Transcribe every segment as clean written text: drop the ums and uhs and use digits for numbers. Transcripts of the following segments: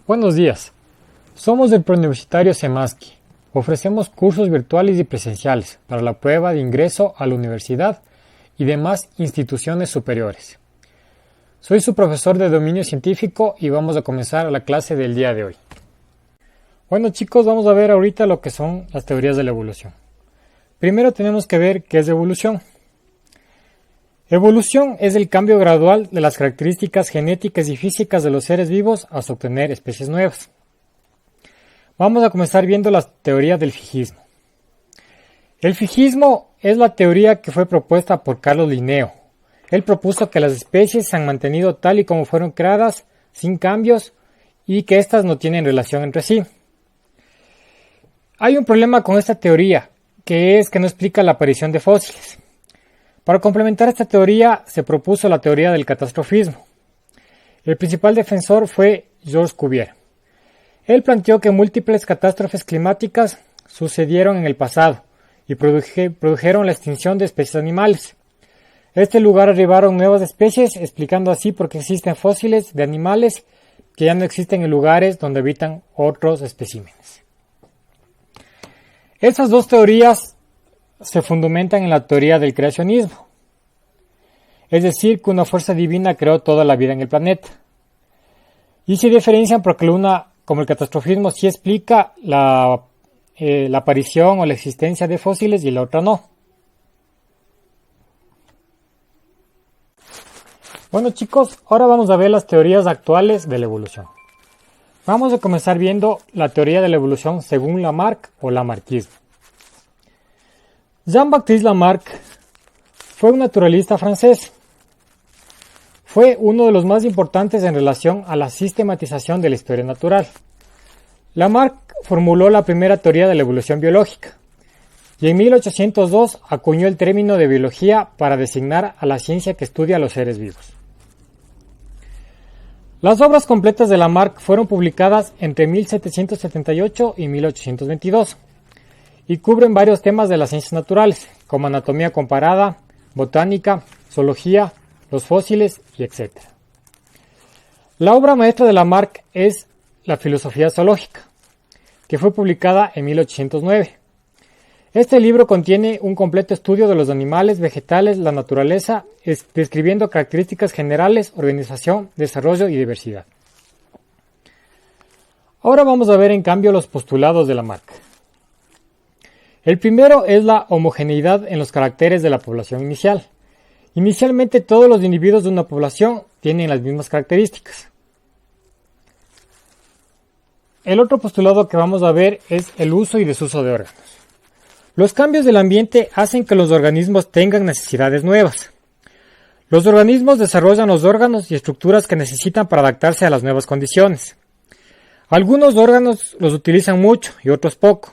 Buenos días, somos del Preuniversitario Semaski. Ofrecemos cursos virtuales y presenciales para la prueba de ingreso a la universidad y demás instituciones superiores. Soy su profesor de dominio científico y vamos a comenzar la clase del día de hoy. Bueno chicos, vamos a ver ahorita lo que son las teorías de la evolución. Primero tenemos que ver qué es evolución. Evolución es el cambio gradual de las características genéticas y físicas de los seres vivos hasta obtener especies nuevas. Vamos a comenzar viendo las teorías del fijismo. El fijismo es la teoría que fue propuesta por Carlos Linneo. Él propuso que las especies se han mantenido tal y como fueron creadas, sin cambios, y que éstas no tienen relación entre sí. Hay un problema con esta teoría, que es que no explica la aparición de fósiles. Para complementar esta teoría, se propuso la teoría del catastrofismo. El principal defensor fue Georges Cuvier. Él planteó que múltiples catástrofes climáticas sucedieron en el pasado y produjeron la extinción de especies animales. A este lugar arribaron nuevas especies, explicando así por qué existen fósiles de animales que ya no existen en lugares donde habitan otros especímenes. Estas dos teorías se fundamentan en la teoría del creacionismo, es decir, que una fuerza divina creó toda la vida en el planeta. Y se diferencian porque una, como el catastrofismo, sí explica la aparición o la existencia de fósiles y la otra no. Bueno chicos, ahora vamos a ver las teorías actuales de la evolución. Vamos a comenzar viendo la teoría de la evolución según Lamarck o lamarckismo. Jean-Baptiste Lamarck fue un naturalista francés. Fue uno de los más importantes en relación a la sistematización de la historia natural. Lamarck formuló la primera teoría de la evolución biológica y en 1802 acuñó el término de biología para designar a la ciencia que estudia a los seres vivos. Las obras completas de Lamarck fueron publicadas entre 1778 y 1822 y cubren varios temas de las ciencias naturales, como anatomía comparada, botánica, zoología, los fósiles y etc. La obra maestra de Lamarck es La filosofía zoológica, que fue publicada en 1809. Este libro contiene un completo estudio de los animales, vegetales, la naturaleza, describiendo características generales, organización, desarrollo y diversidad. Ahora vamos a ver en cambio los postulados de Lamarck. El primero es la homogeneidad en los caracteres de la población inicial. Inicialmente todos los individuos de una población tienen las mismas características. El otro postulado que vamos a ver es el uso y desuso de órganos. Los cambios del ambiente hacen que los organismos tengan necesidades nuevas. Los organismos desarrollan los órganos y estructuras que necesitan para adaptarse a las nuevas condiciones. Algunos órganos los utilizan mucho y otros poco.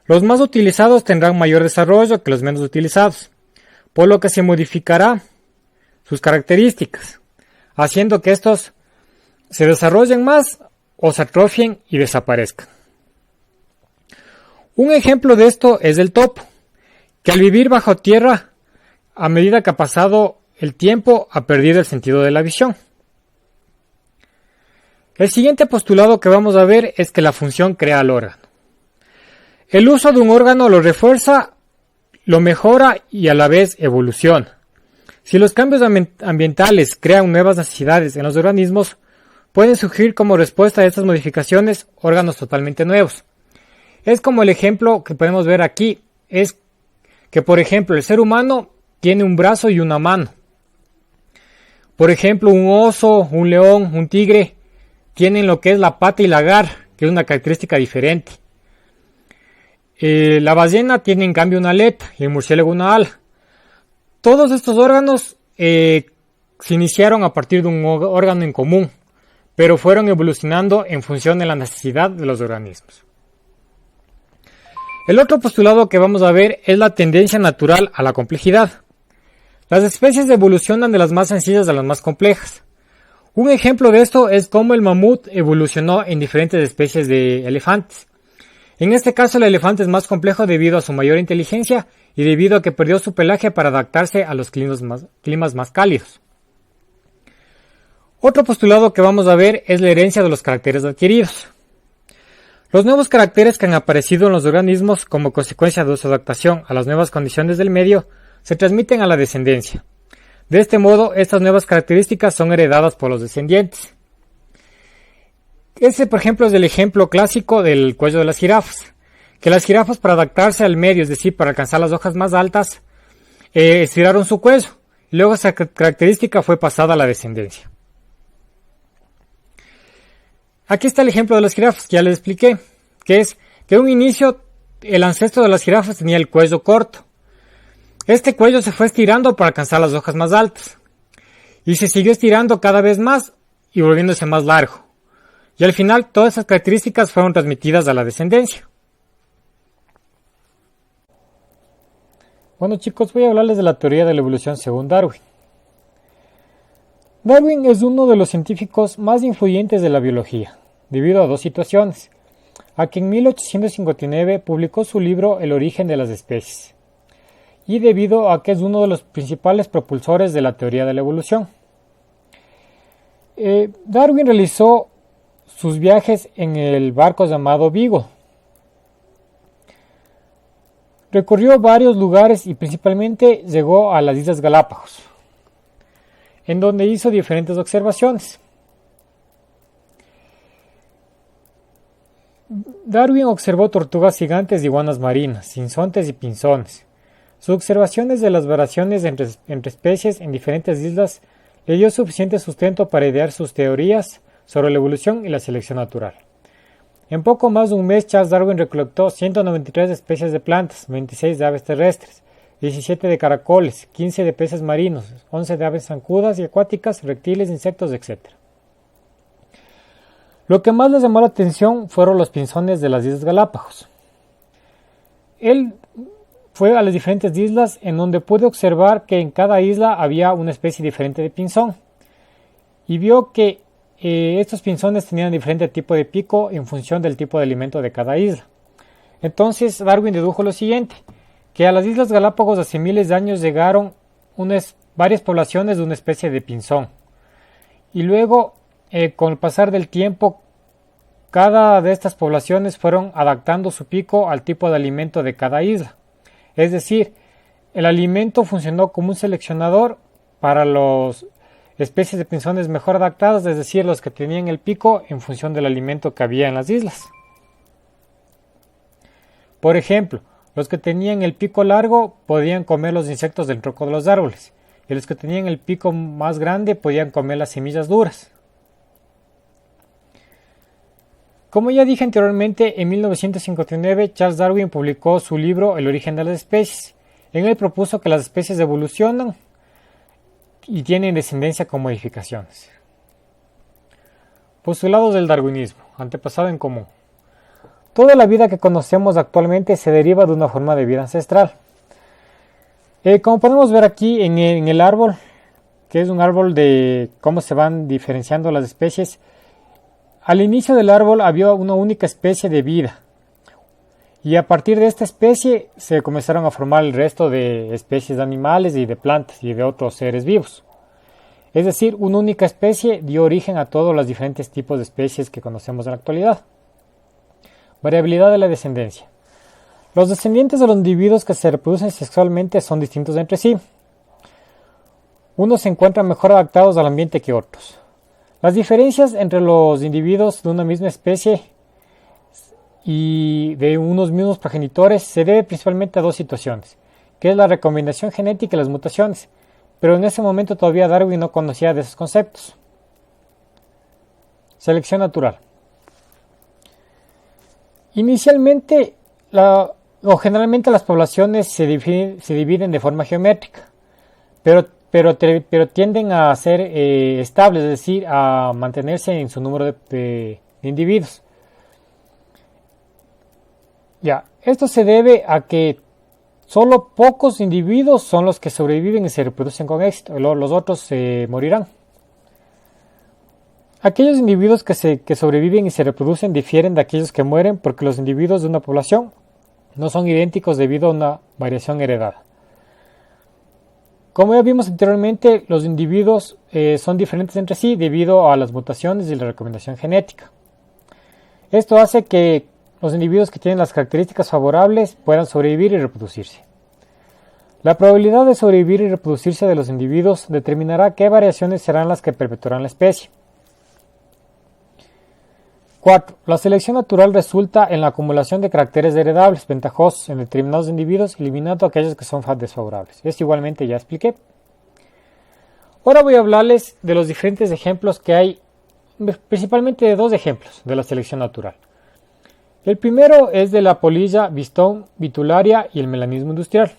Los más utilizados tendrán mayor desarrollo que los menos utilizados, por lo que se modificará sus características, haciendo que estos se desarrollen más o se atrofien y desaparezcan. Un ejemplo de esto es el topo, que al vivir bajo tierra, a medida que ha pasado el tiempo, ha perdido el sentido de la visión. El siguiente postulado que vamos a ver es que la función crea al órgano. El uso de un órgano lo refuerza, lo mejora y a la vez evoluciona. Si los cambios ambientales crean nuevas necesidades en los organismos, pueden surgir como respuesta a estas modificaciones órganos totalmente nuevos. Es como el ejemplo que podemos ver aquí, es que por ejemplo el ser humano tiene un brazo y una mano. Por ejemplo un oso, un león, un tigre tienen lo que es la pata y la garra, que es una característica diferente. La ballena tiene en cambio una aleta y el murciélago una ala. Todos estos órganos se iniciaron a partir de un órgano en común, pero fueron evolucionando en función de la necesidad de los organismos. El otro postulado que vamos a ver es la tendencia natural a la complejidad. Las especies evolucionan de las más sencillas a las más complejas. Un ejemplo de esto es cómo el mamut evolucionó en diferentes especies de elefantes. En este caso el elefante es más complejo debido a su mayor inteligencia y debido a que perdió su pelaje para adaptarse a los climas más cálidos. Otro postulado que vamos a ver es la herencia de los caracteres adquiridos. Los nuevos caracteres que han aparecido en los organismos como consecuencia de su adaptación a las nuevas condiciones del medio se transmiten a la descendencia. De este modo, estas nuevas características son heredadas por los descendientes. Ese, por ejemplo, es el ejemplo clásico del cuello de las jirafas. Que las jirafas, para adaptarse al medio, es decir, para alcanzar las hojas más altas, estiraron su cuello. Luego esa característica fue pasada a la descendencia. Aquí está el ejemplo de las jirafas, que ya les expliqué, que es que en un inicio el ancestro de las jirafas tenía el cuello corto. Este cuello se fue estirando para alcanzar las hojas más altas, y se siguió estirando cada vez más y volviéndose más largo. Y al final todas esas características fueron transmitidas a la descendencia. Bueno chicos, voy a hablarles de la teoría de la evolución según Darwin. Darwin es uno de los científicos más influyentes de la biología, debido a dos situaciones. A que en 1859 publicó su libro El origen de las especies, y debido a que es uno de los principales propulsores de la teoría de la evolución. Darwin realizó sus viajes en el barco llamado Beagle. Recorrió varios lugares y principalmente llegó a las Islas Galápagos, en donde hizo diferentes observaciones. Darwin observó tortugas gigantes y iguanas marinas, sinsontes y pinzones. Sus observaciones de las variaciones entre especies en diferentes islas le dio suficiente sustento para idear sus teorías sobre la evolución y la selección natural. En poco más de un mes, Charles Darwin recolectó 193 especies de plantas, 26 de aves terrestres, 17 de caracoles, 15 de peces marinos, 11 de aves zancudas y acuáticas, reptiles, insectos, etc. Lo que más les llamó la atención fueron los pinzones de las Islas Galápagos. Él fue a las diferentes islas en donde pudo observar que en cada isla había una especie diferente de pinzón y vio que estos pinzones tenían diferente tipo de pico en función del tipo de alimento de cada isla. Entonces Darwin dedujo lo siguiente, que a las Islas Galápagos hace miles de años llegaron varias poblaciones de una especie de pinzón. Y luego, con el pasar del tiempo, cada de estas poblaciones fueron adaptando su pico al tipo de alimento de cada isla. Es decir, el alimento funcionó como un seleccionador para las especies de pinzones mejor adaptadas, es decir, los que tenían el pico en función del alimento que había en las islas. Por ejemplo, los que tenían el pico largo podían comer los insectos del tronco de los árboles, y los que tenían el pico más grande podían comer las semillas duras. Como ya dije anteriormente, en 1959 Charles Darwin publicó su libro El origen de las especies. En él propuso que las especies evolucionan y tienen descendencia con modificaciones. Postulados del darwinismo, antepasado en común. Toda la vida que conocemos actualmente se deriva de una forma de vida ancestral. Como podemos ver aquí en el árbol, que es un árbol de cómo se van diferenciando las especies, al inicio del árbol había una única especie de vida, y a partir de esta especie se comenzaron a formar el resto de especies de animales y de plantas y de otros seres vivos. Es decir, una única especie dio origen a todos los diferentes tipos de especies que conocemos en la actualidad. Variabilidad de la descendencia. Los descendientes de los individuos que se reproducen sexualmente son distintos entre sí. Unos se encuentran mejor adaptados al ambiente que otros. Las diferencias entre los individuos de una misma especie y de unos mismos progenitores se debe principalmente a dos situaciones, que es la recombinación genética y las mutaciones, pero en ese momento todavía Darwin no conocía de esos conceptos. Selección natural. Inicialmente, generalmente las poblaciones se dividen de forma geométrica, pero tienden a ser estables, es decir, a mantenerse en su número de individuos. Esto se debe a que solo pocos individuos son los que sobreviven y se reproducen con éxito, los otros se morirán. Aquellos individuos que sobreviven y se reproducen difieren de aquellos que mueren porque los individuos de una población no son idénticos debido a una variación heredada. Como ya vimos anteriormente, los individuos son diferentes entre sí debido a las mutaciones y la recombinación genética. Esto hace que los individuos que tienen las características favorables puedan sobrevivir y reproducirse. La probabilidad de sobrevivir y reproducirse de los individuos determinará qué variaciones serán las que perpetuarán la especie. 4. La selección natural resulta en la acumulación de caracteres heredables ventajosos en determinados individuos, eliminando aquellos que son desfavorables. Esto igualmente ya expliqué. Ahora voy a hablarles de los diferentes ejemplos que hay, principalmente de dos ejemplos de la selección natural. El primero es de la polilla Bistón vitularia y el melanismo industrial.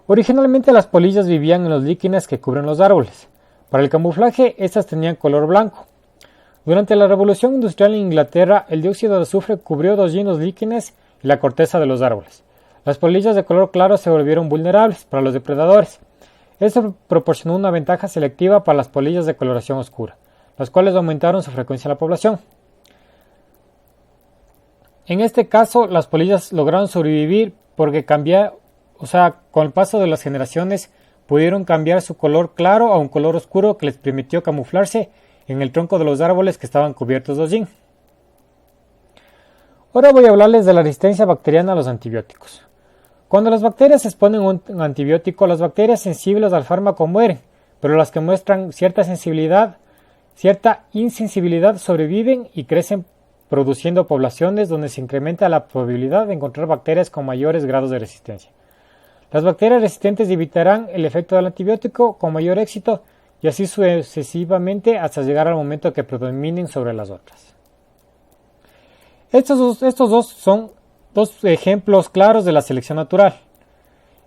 Originalmente las polillas vivían en los líquenes que cubren los árboles. Para el camuflaje, estas tenían color blanco. Durante la revolución industrial en Inglaterra, el dióxido de azufre cubrió los llenos líquenes y la corteza de los árboles. Las polillas de color claro se volvieron vulnerables para los depredadores. Esto proporcionó una ventaja selectiva para las polillas de coloración oscura, las cuales aumentaron su frecuencia en la población. En este caso, las polillas lograron sobrevivir porque con el paso de las generaciones pudieron cambiar su color claro a un color oscuro que les permitió camuflarse en el tronco de los árboles que estaban cubiertos de hollín. Ahora voy a hablarles de la resistencia bacteriana a los antibióticos. Cuando las bacterias se exponen a un antibiótico, las bacterias sensibles al fármaco mueren, pero las que muestran cierta insensibilidad sobreviven y crecen, produciendo poblaciones donde se incrementa la probabilidad de encontrar bacterias con mayores grados de resistencia. Las bacterias resistentes evitarán el efecto del antibiótico con mayor éxito y así sucesivamente hasta llegar al momento que predominen sobre las otras. Estos dos son dos ejemplos claros de la selección natural.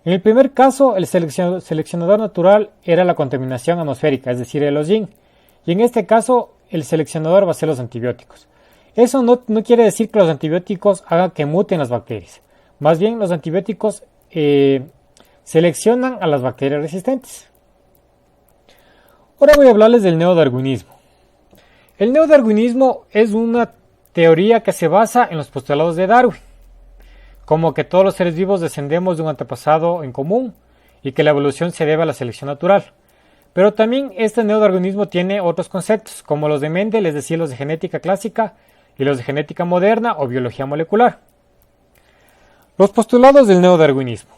En el primer caso, el seleccionador natural era la contaminación atmosférica, es decir, el hollín, y en este caso el seleccionador va a ser los antibióticos. Eso no quiere decir que los antibióticos hagan que muten las bacterias, más bien los antibióticos seleccionan a las bacterias resistentes. Ahora voy a hablarles del neodarwinismo. El neodarwinismo es una teoría que se basa en los postulados de Darwin, como que todos los seres vivos descendemos de un antepasado en común y que la evolución se debe a la selección natural. Pero también este neodarwinismo tiene otros conceptos, como los de Mendel, es decir, los de genética clásica y los de genética moderna o biología molecular. Los postulados del neodarwinismo.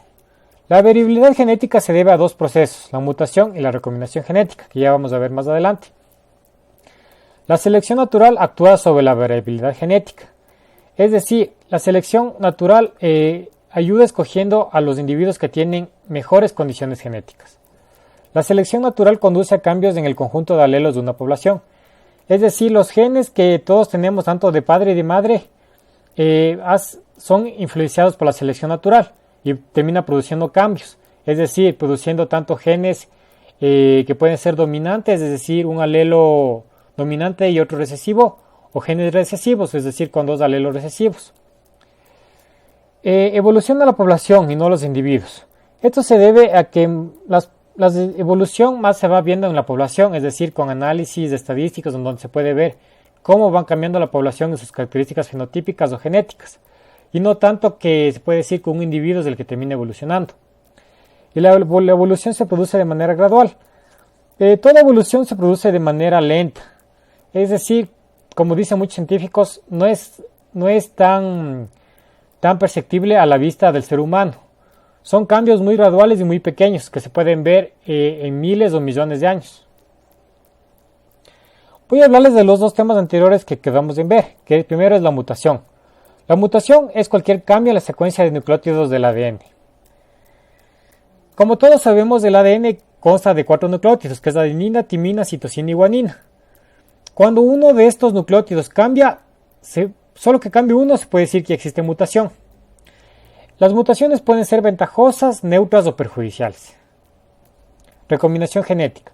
La variabilidad genética se debe a dos procesos, la mutación y la recombinación genética, que ya vamos a ver más adelante. La selección natural actúa sobre la variabilidad genética, es decir, la selección natural ayuda escogiendo a los individuos que tienen mejores condiciones genéticas. La selección natural conduce a cambios en el conjunto de alelos de una población, es decir, los genes que todos tenemos tanto de padre y de madre son influenciados por la selección natural y termina produciendo cambios, es decir, produciendo tanto genes que pueden ser dominantes, es decir, un alelo dominante y otro recesivo, o genes recesivos, es decir, con dos alelos recesivos. Evoluciona la población y no los individuos. Esto se debe a que la evolución más se va viendo en la población, es decir, con análisis estadísticos donde se puede ver cómo van cambiando la población en sus características fenotípicas o genéticas, y no tanto que se puede decir que un individuo es el que termina evolucionando. Y la evolución se produce de manera gradual. Toda evolución se produce de manera lenta, es decir, como dicen muchos científicos, no es tan perceptible a la vista del ser humano. Son cambios muy graduales y muy pequeños que se pueden ver en miles o millones de años. Voy a hablarles de los dos temas anteriores que quedamos en ver, que el primero es la mutación. La mutación es cualquier cambio en la secuencia de nucleótidos del ADN. Como todos sabemos, el ADN consta de 4 nucleótidos, que es adenina, timina, citosina y guanina. Cuando uno de estos nucleótidos cambia, solo que cambie uno, se puede decir que existe mutación. Las mutaciones pueden ser ventajosas, neutras o perjudiciales. Recombinación genética.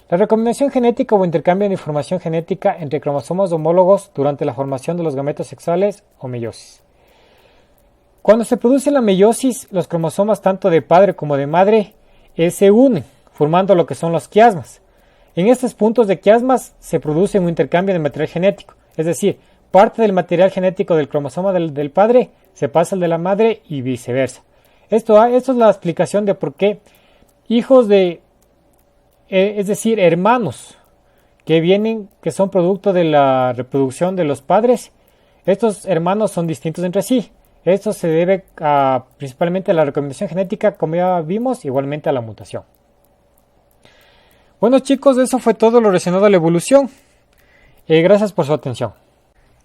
La recombinación genética o intercambio de información genética entre cromosomas homólogos durante la formación de los gametos sexuales o meiosis. Cuando se produce la meiosis, los cromosomas tanto de padre como de madre se unen, formando lo que son los quiasmas. En estos puntos de quiasmas se produce un intercambio de material genético, es decir, parte del material genético del cromosoma del padre se pasa al de la madre y viceversa. Esto es la explicación de por qué hijos de, es decir, hermanos que son producto de la reproducción de los padres. Estos hermanos son distintos entre sí. Esto se debe principalmente a la recombinación genética, como ya vimos, igualmente a la mutación. Bueno chicos, eso fue todo lo relacionado a la evolución. Gracias por su atención.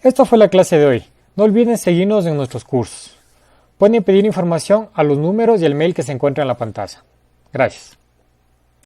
Esto fue la clase de hoy. No olviden seguirnos en nuestros cursos. Pueden pedir información a los números y el mail que se encuentra en la pantalla. Gracias.